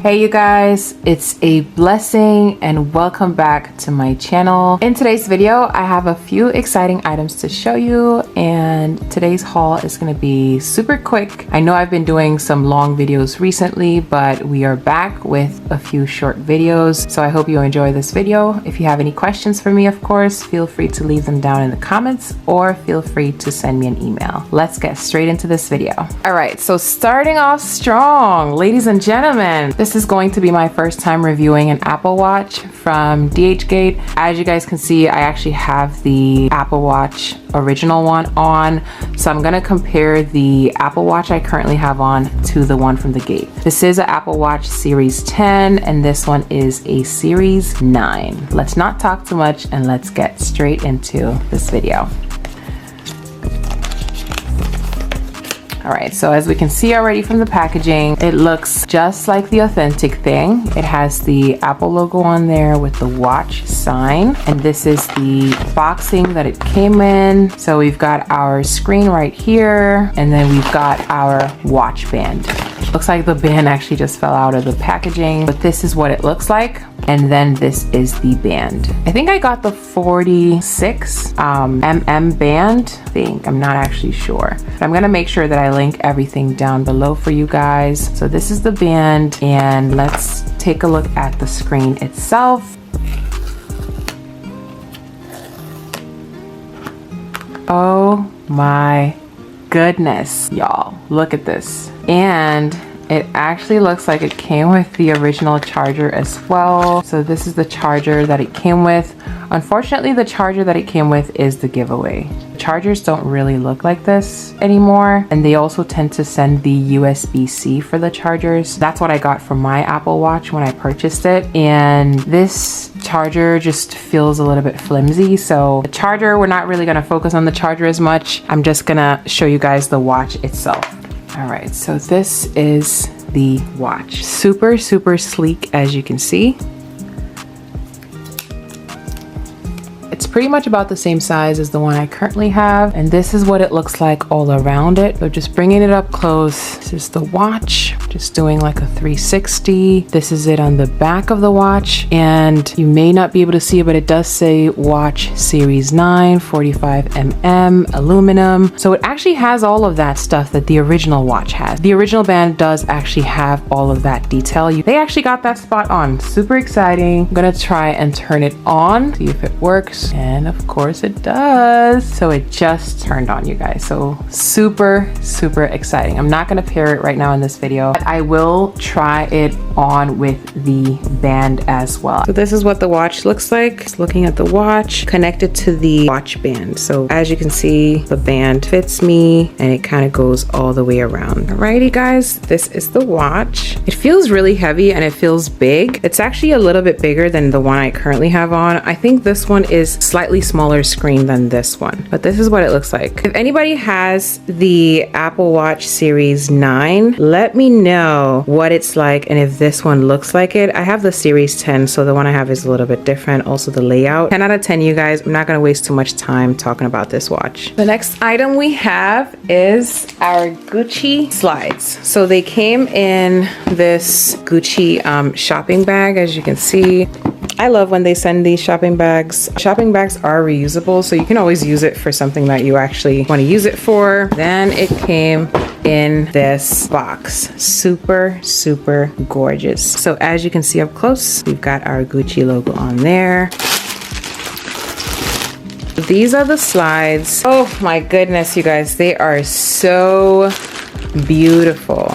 Hey you guys, it's a blessing and welcome back to my channel. In today's video, I have a few exciting items to show you, and today's haul is going to be super quick. I know I've been doing some long videos recently, but we are back with a few short videos, so I hope you enjoy this video. If you have any questions for me, of course, feel free to leave them down in the comments or feel free to send me an email. Let's get straight into this video. All right, so starting off strong, ladies and gentlemen, this is going to be my first time reviewing an Apple Watch from Dhgate. As you guys can see, I actually have the Apple Watch original one on, so I'm gonna compare the Apple Watch I currently have on to the one from Dhgate. This is an Apple Watch Series 10 and this one is a Series 9. Let's not talk too much and let's get straight into this video. All right, so as we can see already from the packaging, it looks just like the authentic thing. It has the Apple logo on there with the watch sign, and this is the boxing that it came in. So we've got our screen right here, and then we've got our watch band. Looks like the band actually just fell out of the packaging, but this is what it looks like. And then this is the band. I think I got the 46 mm band. I'm not actually sure. But I'm gonna make sure that I link everything down below for you guys. So this is the band, and let's take a look at the screen itself. Oh my goodness, y'all, look at this. And it actually looks like it came with the original charger as well. So this is the charger that it came with. Unfortunately, the charger that it came with is the giveaway. Chargers don't really look like this anymore, and they also tend to send the USB-C for the chargers. That's what I got from my Apple Watch when I purchased it, and this charger just feels a little bit flimsy. So the charger, we're not really gonna focus on the charger as much. I'm just gonna show you guys the watch itself. All right, so this is the watch. Super sleek, as you can see. It's pretty much about the same size as the one I currently have, and this is what it looks like all around it. So just bringing it up close, this is the watch, just doing like a 360. This is it on the back of the watch, and you may not be able to see it, but it does say Watch Series 9, 45 mm, aluminum. So it actually has all of that stuff that the original watch has. The original band does actually have all of that detail. They actually got that spot on. Super exciting. I'm gonna try and turn it on, see if it works. And of course it does. So it just turned on, you guys. So super exciting. I'm not gonna pair it right now in this video, but I will try it on with the band as well. So this is what the watch looks like. Just looking at the watch connected to the watch band. So as you can see, the band fits me and it kind of goes all the way around. Alrighty guys, this is the watch. It feels really heavy and it feels big. It's actually a little bit bigger than the one I currently have on. I think this one is slightly smaller screen than this one, but this is what it looks like. If anybody has the Apple Watch Series 9, let me know what it's like and if this one looks like it. I have the Series 10, so the one I have is a little bit different. Also the layout. 10 out of 10, you guys. I'm not gonna waste too much time talking about this watch. The next item we have is our Gucci slides. So they came in this Gucci shopping bag, as you can see. I love when they send these shopping bags. Shopping bags are reusable, so you can always use it for something that you actually want to use it for. Then it came in this box. Super gorgeous. So as you can see up close, we've got our Gucci logo on there. These are the slides. Oh my goodness, you guys, they are so beautiful.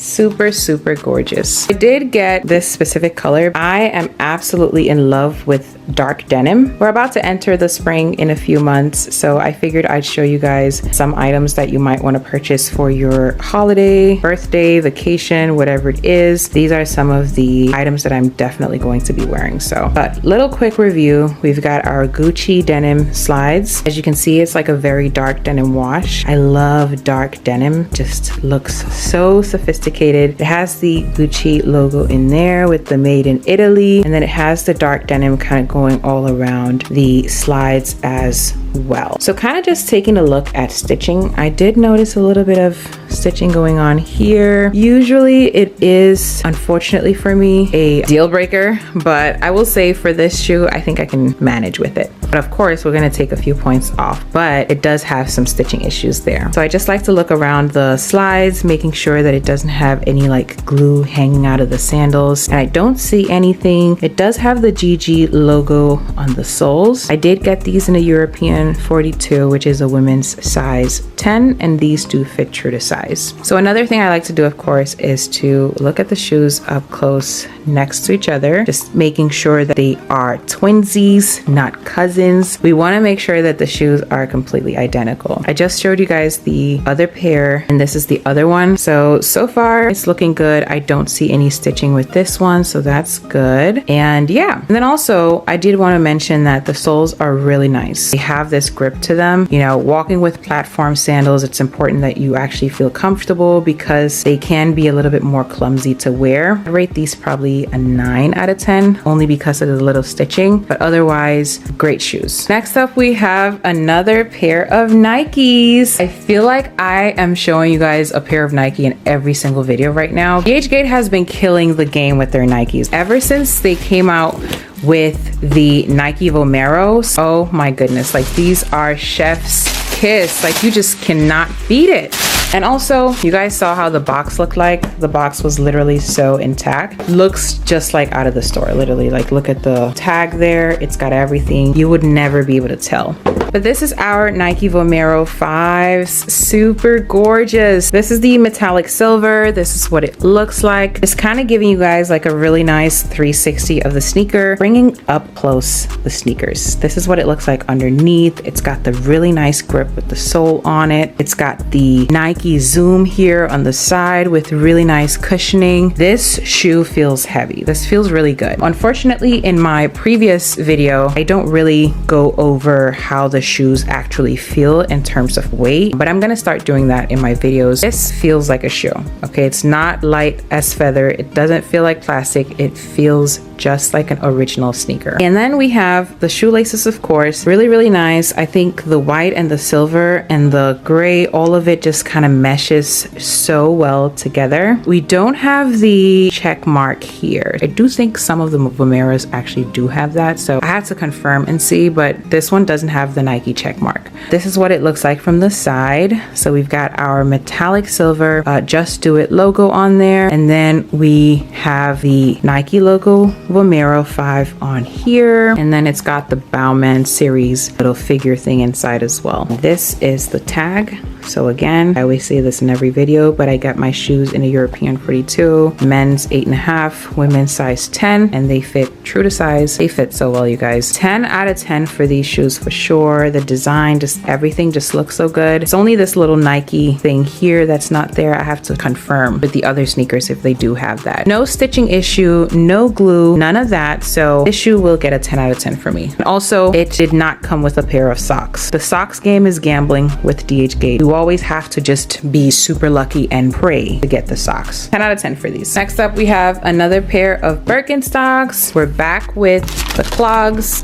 Super gorgeous. I did get this specific color. I am absolutely in love with dark denim. We're about to enter the spring in a few months, so I figured I'd show you guys some items that you might want to purchase for your holiday, birthday, vacation, whatever it is. These are some of the items that I'm definitely going to be wearing. So, but little quick review. We've got our Gucci denim slides. As you can see, it's like a very dark denim wash. I love dark denim. Just looks so sophisticated. It has the Gucci logo in there with the made in Italy, and then it has the dark denim kind of going all around the slides as well. So kind of just taking a look at stitching, I did notice a little bit of stitching going on here. Usually it is, unfortunately for me, a deal breaker, but I will say for this shoe, I think I can manage with it. But of course, we're gonna take a few points off, but it does have some stitching issues there. So I just like to look around the slides, making sure that it doesn't have any like glue hanging out of the sandals. And I don't see anything. It does have the GG logo on the soles. I did get these in a European 42, which is a women's size 10, and these do fit true to size. So another thing I like to do, of course, is to look at the shoes up close next to each other, just making sure that they are twinsies, not cousins. We want to make sure that the shoes are completely identical. I just showed you guys the other pair, and this is the other one. So far it's looking good. I don't see any stitching with this one, so that's good. And yeah, and then also I did want to mention that the soles are really nice. They have this grip to them. You know, walking with platform sandals, it's important that you actually feel comfortable because they can be a little bit more clumsy to wear. I rate these probably a 9 out of 10, only because of the little stitching, but otherwise great shoes. Next up, we have another pair of Nikes. I feel like I am showing you guys a pair of Nike in every single video right now. Dhgate has been killing the game with their Nikes ever since they came out with the Nike Vomeros. Oh my goodness, like these are chef's kiss. Like you just cannot beat it. And also, you guys saw how the box looked like. The box was literally so intact. Looks just like out of the store, literally. Like look at the tag there. It's got everything. You would never be able to tell. But this is our Nike Vomero 5s. Super gorgeous. This is the metallic silver. This is what it looks like. It's kind of giving you guys like a really nice 360 of the sneaker, bringing up close the sneakers. This is what it looks like underneath. It's got the really nice grip with the sole on it. It's got the Nike Zoom here on the side with really nice cushioning. This shoe feels heavy. This feels really good. Unfortunately, in my previous video, I don't really go over how the shoes actually feel in terms of weight, but I'm gonna start doing that in my videos. This feels like a shoe, okay? It's not light as feather. It doesn't feel like plastic. It feels just like an original sneaker. And then we have the shoelaces, of course, really, really nice. I think the white and the silver and the gray, all of it just kind of meshes so well together. We don't have the check mark here. I do think some of the Vomeros actually do have that, so I have to confirm and see, but this one doesn't have the Nike check mark. This is what it looks like from the side. So we've got our metallic silver Just Do It logo on there, and then we have the Nike logo Vomero 5 on here, and then it's got the Bowman series little figure thing inside as well. This is the tag. So again, I always say this in every video, but I got my shoes in a European 42, men's 8.5, women's size 10, and they fit true to size. They fit so well, you guys. 10 out of 10 for these shoes for sure. The design, just everything just looks so good. It's only this little Nike thing here that's not there. I have to confirm with the other sneakers if they do have that. No stitching issue, no glue, none of that. So this shoe will get a 10 out of 10 for me. And also, it did not come with a pair of socks. The socks game is gambling with Dhgate. You always have to just be super lucky and pray to get the socks. 10 out of 10 for these. Next up, we have another pair of Birkenstocks. We're back with the clogs.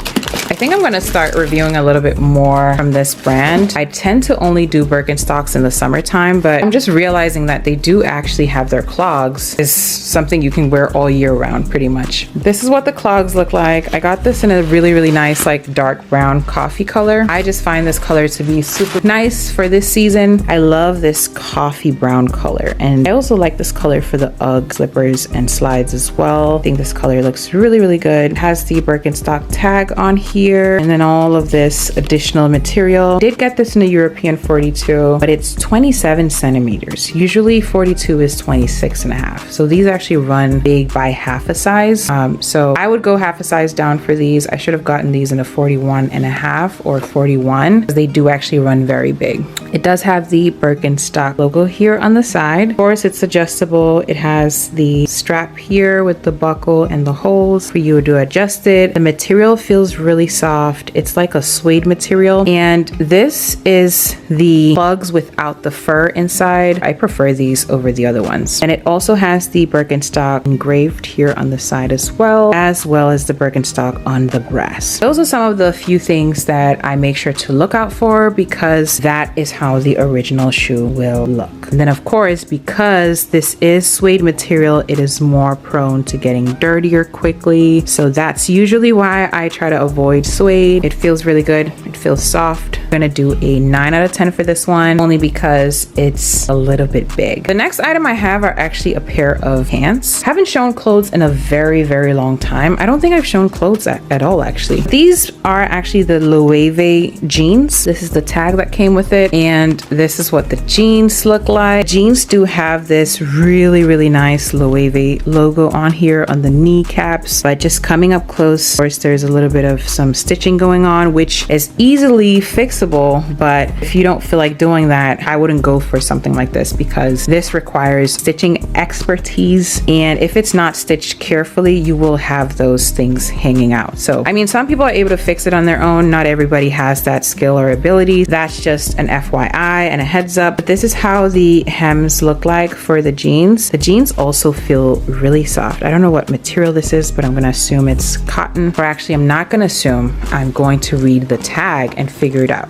I think I'm gonna start reviewing a little bit more from this brand. I tend to only do Birkenstocks in the summertime, but I'm just realizing that they do actually have their clogs. It's something you can wear all year round pretty much. This is what the clogs look like. I got this in a really, really nice like dark brown coffee color. I just find this color to be super nice for this season. I love this coffee brown color, and I also like this color for the UGG slippers and slides as well. I think this color looks really, really good. It has the Birkenstock tag on here, and then all of this additional material. I did get this in a European 42, but it's 27 centimeters. Usually 42 is 26.5. So these actually run big by half a size. So I would go half a size down for these. I should have gotten these in a 41.5 or 41, because they do actually run very big. It does have the Birkenstock logo here on the side. Of course, it's adjustable. It has the strap here with the buckle and the holes for you to adjust it. The material feels really soft. It's like a suede material, and this is the plugs without the fur inside. I prefer these over the other ones. And it also has the Birkenstock engraved here on the side as well as the Birkenstock on the brass. Those are some of the few things that I make sure to look out for, because that is how the original shoe will look. And then of course, because this is suede material, it is more prone to getting dirtier quickly. So that's usually why I try to avoid suede. It feels really good. It feels soft. I'm gonna do a 9 out of 10 for this one, only because it's a little bit big. The next item I have are actually a pair of pants. Haven't shown clothes in a very, very long time. I don't think I've shown clothes at all, actually. These are actually the Loewe jeans. This is the tag that came with it, and this is what the jeans look like. Jeans do have this really, really nice Loewe logo on here on the kneecaps, but just coming up close, of course, there's a little bit of some stitching going on, which is easily fixable. But if you don't feel like doing that, I wouldn't go for something like this, because this requires stitching expertise, and if it's not stitched carefully, you will have those things hanging out. So I mean, some people are able to fix it on their own. Not everybody has that skill or ability. That's just an FYI and a heads up. But this is how the hems look like for the jeans. The jeans also feel really soft. I don't know what material this is, but I'm gonna assume it's cotton. Or actually, I'm not gonna assume. I'm going to read the tag and figure it out.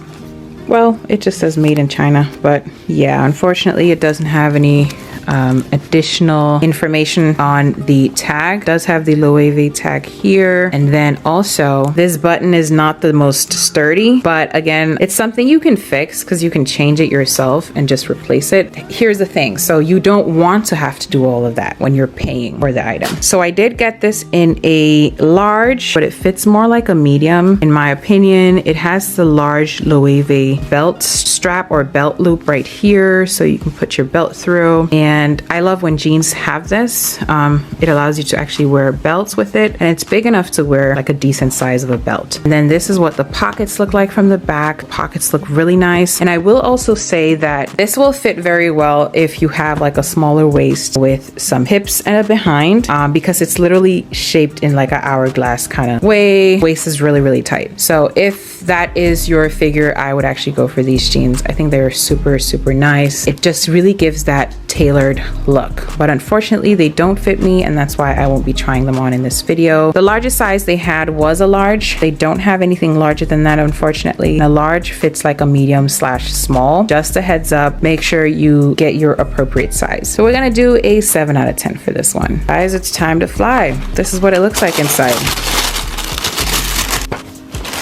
Well, it just says made in China, but yeah, unfortunately it doesn't have any additional information on the tag. It does have the Loewe tag here, and then also this button is not the most sturdy, but again, it's something you can fix because you can change it yourself and just replace it. Here's the thing, so you don't want to have to do all of that when you're paying for the item. So I did get this in a large, but it fits more like a medium in my opinion. It has the large Loewe belt strap or belt loop right here, so you can put your belt through. And I love when jeans have this. It allows you to actually wear belts with it, and it's big enough to wear like a decent size of a belt. And then this is what the pockets look like from the back. Pockets look really nice. And I will also say that this will fit very well if you have like a smaller waist with some hips and a behind, because it's literally shaped in like an hourglass kind of way. Waist is really, really tight. So if that is your figure, I would actually go for these jeans. I think they're super, super nice. It just really gives that tailored look, but unfortunately they don't fit me, and that's why I won't be trying them on in this video. The largest size they had was a large. They don't have anything larger than that, unfortunately. A large fits like a medium / small. Just a heads up, make sure you get your appropriate size. So we're gonna do a 7 out of 10 for this one. Guys, it's time to fly. This is what it looks like inside.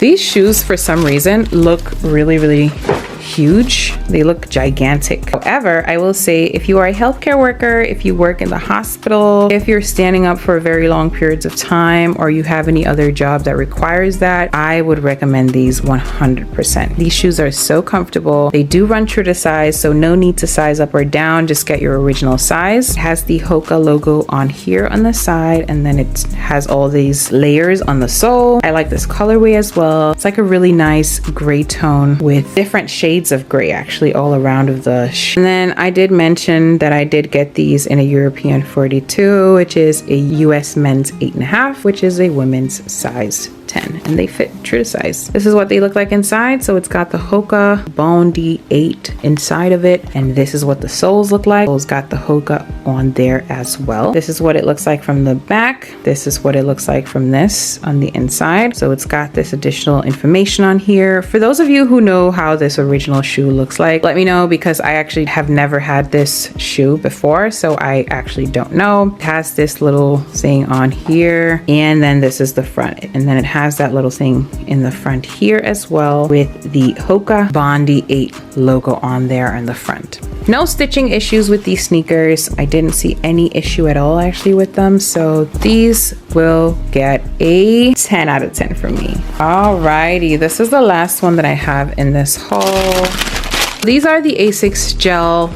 These shoes, for some reason, look really, really huge. They look gigantic. However, I will say, if you are a healthcare worker, if you work in the hospital, if you're standing up for very long periods of time, or you have any other job that requires that, I would recommend these 100%. These shoes are so comfortable. They do run true to size, so no need to size up or down. Just get your original size. It has the Hoka logo on here on the side, and then it has all these layers on the sole. I like this colorway as well. It's like a really nice gray tone with different shades of gray actually all around of the shoe. And then I did mention that I did get these in a European 42, which is a US men's 8.5, which is a women's size 10, and they fit true to size. This is what they look like inside. So it's got the Hoka Bondi 8 inside of it, and this is what the soles look like. Soles got the Hoka on there as well. This is what it looks like from the back. This is what it looks like from this on the inside. So it's got this additional information on here. For those of you who know how this original shoe looks like, let me know, because I actually have never had this shoe before, so I actually don't know. It has this little thing on here, and then this is the front, and then it has that little thing in the front here as well with the Hoka Bondi 8 logo on there in the front. No stitching issues with these sneakers. I didn't see any issue at all actually with them, so these will get a 10 out of 10 from me. Alrighty, this is the last one that I have in this haul. These are the Asics gel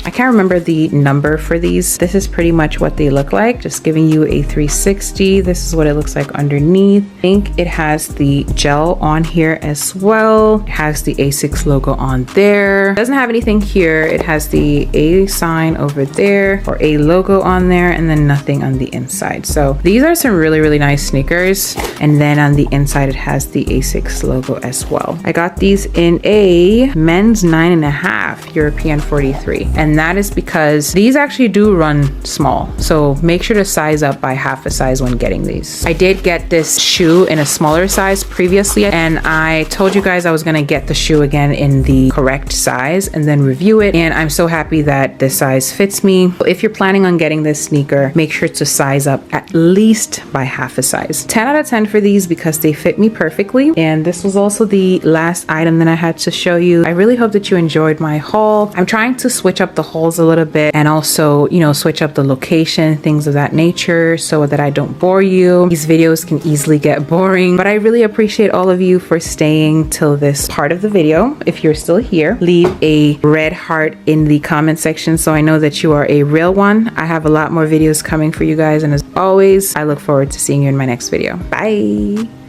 I can't remember the number for these. This is pretty much what they look like, just giving you a 360. This is what it looks like underneath. I think it has the gel on here as well. It has the Asics logo on there. It doesn't have anything here. It has the A sign over there, or A logo on there, and then nothing on the inside. So these are some really nice sneakers. And then on the inside, it has the Asics logo as well. I got these in a men's 9.5, European 43. And that is because these actually do run small. So make sure to size up by half a size when getting these. I did get this shoe in a smaller size previously, and I told you guys I was gonna get the shoe again in the correct size and then review it. And I'm so happy that this size fits me. If you're planning on getting this sneaker, make sure to size up at least by half a size. 10 out of 10 for these because they fit me perfectly. And this was also the last item that I had to show you. I really hope that you enjoyed my haul. I'm trying to switch up the hauls a little bit and also, you know, switch up the location, things of that nature, so that I don't bore you. These videos can easily get boring, but I really appreciate all of you for staying till this part of the video. If you're still here, leave a red heart in the comment section so I know that you are a real one. I have a lot more videos coming for you guys, and as always, I look forward to seeing you in my next video. Bye.